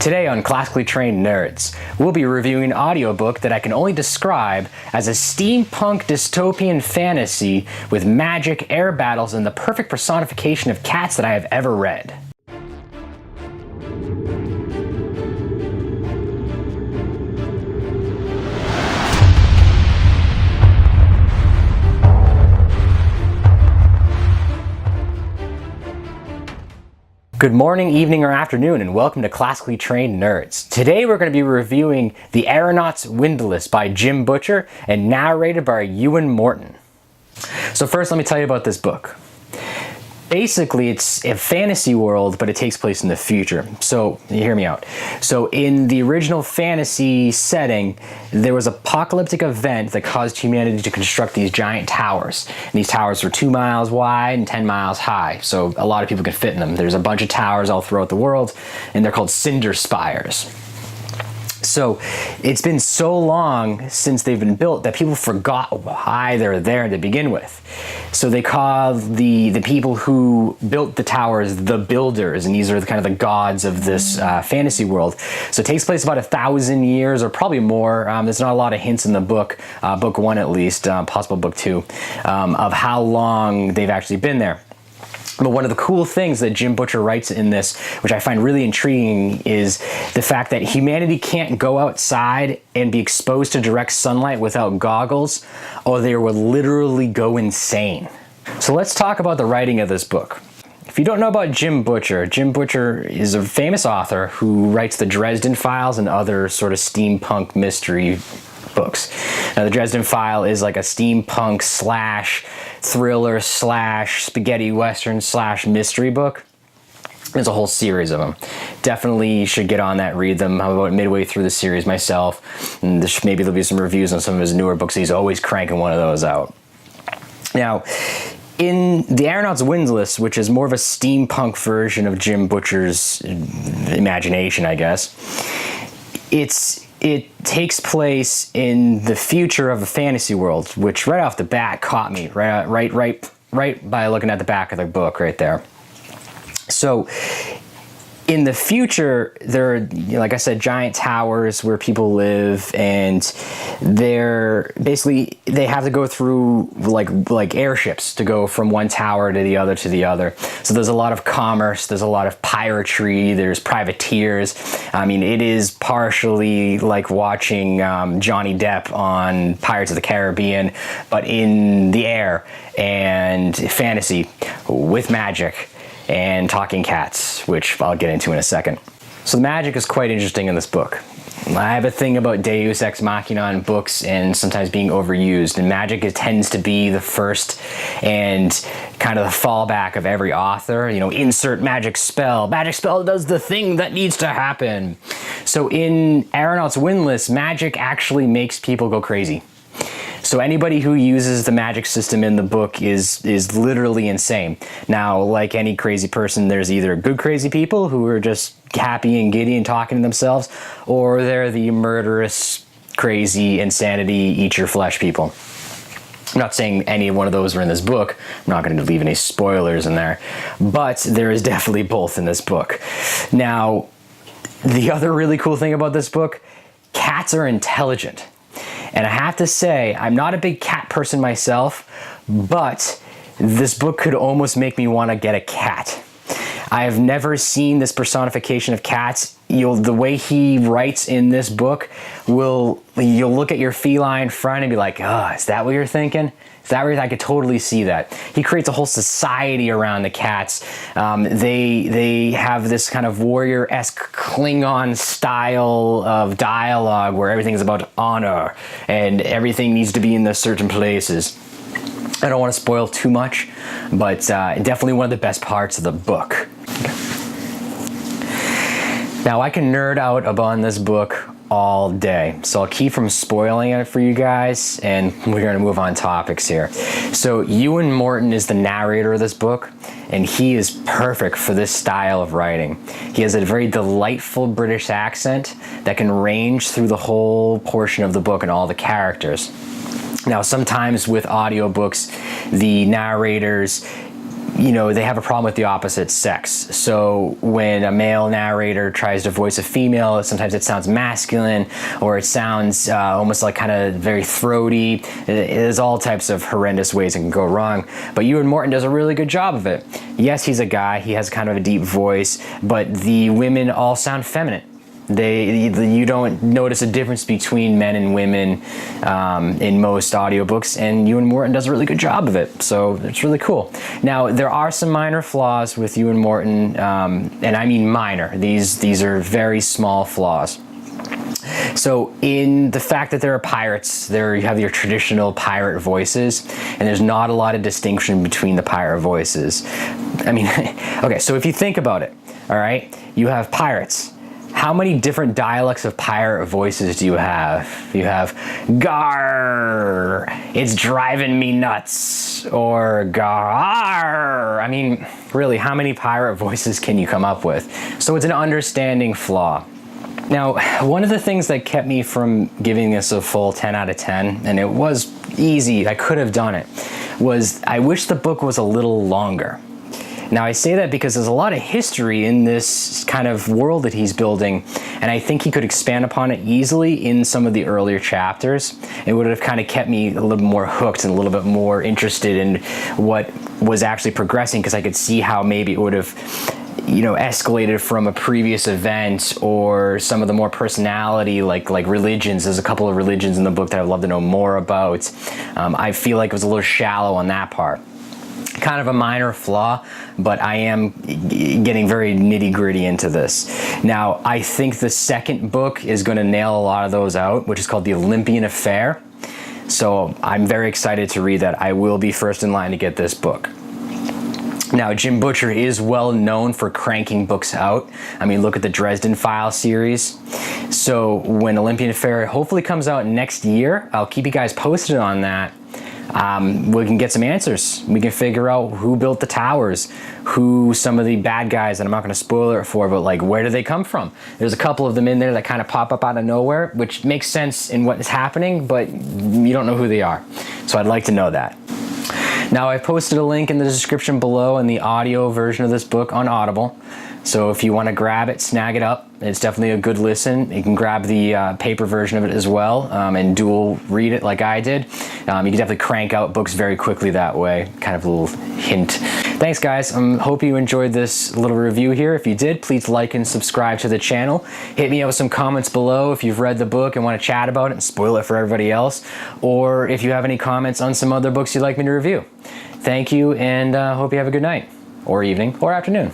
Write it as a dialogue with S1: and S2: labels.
S1: Today on Classically Trained Nerds, we'll be reviewing an audiobook that I can only describe as a steampunk dystopian fantasy with magic, air battles, and the perfect personification of cats that I have ever read. Good morning, evening, or afternoon, and welcome to Classically Trained Nerds. Today we're going to be reviewing The Aeronaut's Windlass by Jim Butcher and narrated by Euan Morton. So first, let me tell you about this book. Basically, it's a fantasy world, but it takes place in the future. So, hear me out. So, in the original fantasy setting, there was an apocalyptic event that caused humanity to construct these giant towers. And these towers were 2 miles wide and 10 miles high, so a lot of people can fit in them. There's a bunch of towers all throughout the world, and they're called cinder spires. So it's been so long since they've been built that people forgot why they're there to begin with. So they call the people who built the towers the builders, and these are kind of the gods of this fantasy world. So it takes place about 1,000 years or probably more. There's not a lot of hints in the book, book one at least, possible book two, of how long they've actually been there. But one of the cool things that Jim Butcher writes in this, which I find really intriguing, is the fact that humanity can't go outside and be exposed to direct sunlight without goggles, or they would literally go insane. So let's talk about the writing of this book. If you don't know about Jim Butcher is a famous author who writes the Dresden Files and other sort of steampunk mystery books. Now, the Dresden File is like a steampunk slash thriller slash spaghetti western slash mystery book. There's a whole series of them. Definitely should get on that, read them. I'm about midway through the series myself, and maybe there'll be some reviews on some of his newer books. He's always cranking one of those out. Now, in The Aeronaut's Windlass, which is more of a steampunk version of Jim Butcher's imagination, I guess, it takes place in the future of a fantasy world, which right off the bat caught me right by looking at the back of the book right there. So in the future, there are, like I said, giant towers where people live, and they have to go through like airships to go from one tower to the other to the other. So there's a lot of commerce, there's a lot of piratery, there's privateers. I mean, it is partially like watching Johnny Depp on Pirates of the Caribbean, but in the air, and fantasy with magic and talking cats, which I'll get into in a second. So the magic is quite interesting in this book. I have a thing about Deus Ex Machina in books and sometimes being overused, and magic tends to be the first and kind of the fallback of every author. You know, insert magic spell. Magic spell does the thing that needs to happen. So in Aeronaut's Windlass, magic actually makes people go crazy. So anybody who uses the magic system in the book is literally insane. Now, like any crazy person, there's either good crazy people who are just happy and giddy and talking to themselves, or they're the murderous, crazy, insanity, eat your flesh people. I'm not saying any one of those are in this book. I'm not going to leave any spoilers in there, but there is definitely both in this book. Now, the other really cool thing about this book, cats are intelligent. And I have to say, I'm not a big cat person myself, but this book could almost make me want to get a cat. I have never seen this personification of cats. The way he writes in this book, you'll look at your feline friend and be like, oh, is that what you're thinking? Is that right? I could totally see that. He creates a whole society around the cats. They have this kind of warrior-esque Klingon style of dialogue where everything is about honor and everything needs to be in the certain places. I don't want to spoil too much, but definitely one of the best parts of the book. Now, I can nerd out about this book all day, so I'll keep from spoiling it for you guys, and we're going to move on topics here. So Euan Morton is the narrator of this book, and he is perfect for this style of writing. He has a very delightful British accent that can range through the whole portion of the book and all the characters. Now, sometimes with audiobooks, the narrators they have a problem with the opposite sex. So when a male narrator tries to voice a female, sometimes it sounds masculine, or it sounds almost like kind of very throaty. There's all types of horrendous ways it can go wrong. But Euan Morton does a really good job of it. Yes, he's a guy, he has kind of a deep voice, but the women all sound feminine. You don't notice a difference between men and women in most audiobooks, and Euan Morton does a really good job of it, so it's really cool. Now, there are some minor flaws with Euan Morton, and I mean minor. These are very small flaws. So in the fact that there are pirates, you have your traditional pirate voices, and there's not a lot of distinction between the pirate voices. I mean, okay, so if you think about it, all right, you have pirates. How many different dialects of pirate voices do you have? You have "Gar, it's driving me nuts," or "Gar." I mean, really, how many pirate voices can you come up with? So it's an understanding flaw. Now, one of the things that kept me from giving this a full 10 out of 10, and it was easy, I could have done it, was I wish the book was a little longer. Now, I say that because there's a lot of history in this kind of world that he's building, and I think he could expand upon it easily in some of the earlier chapters. It would have kind of kept me a little more hooked and a little bit more interested in what was actually progressing, because I could see how maybe it would have escalated from a previous event, or some of the more personality, like religions. There's a couple of religions in the book that I'd love to know more about. I feel like it was a little shallow on that part. Kind of a minor flaw, but I am getting very nitty-gritty into this. Now, I think the second book is going to nail a lot of those out, which is called The Olympian Affair. So I'm very excited to read that. I will be first in line to get this book. Now, Jim Butcher is well known for cranking books out. I mean, look at the Dresden Files series. So when Olympian Affair hopefully comes out next year, I'll keep you guys posted on that. We can get some answers. We can figure out who built the towers, who some of the bad guys, and I'm not going to spoil it for, but like, where do they come from? There's a couple of them in there that kind of pop up out of nowhere, which makes sense in what is happening, but you don't know who they are. So I'd like to know that. Now, I've posted a link in the description below in the audio version of this book on Audible. So if you want to grab it, snag it up. It's definitely a good listen. You can grab the paper version of it as well, and dual read it like I did. You can definitely crank out books very quickly that way. Kind of a little hint. Thanks, guys. Hope you enjoyed this little review here. If you did, please like and subscribe to the channel. Hit me up with some comments below if you've read the book and want to chat about it and spoil it for everybody else, or if you have any comments on some other books you'd like me to review. Thank you, and hope you have a good night, or evening, or afternoon.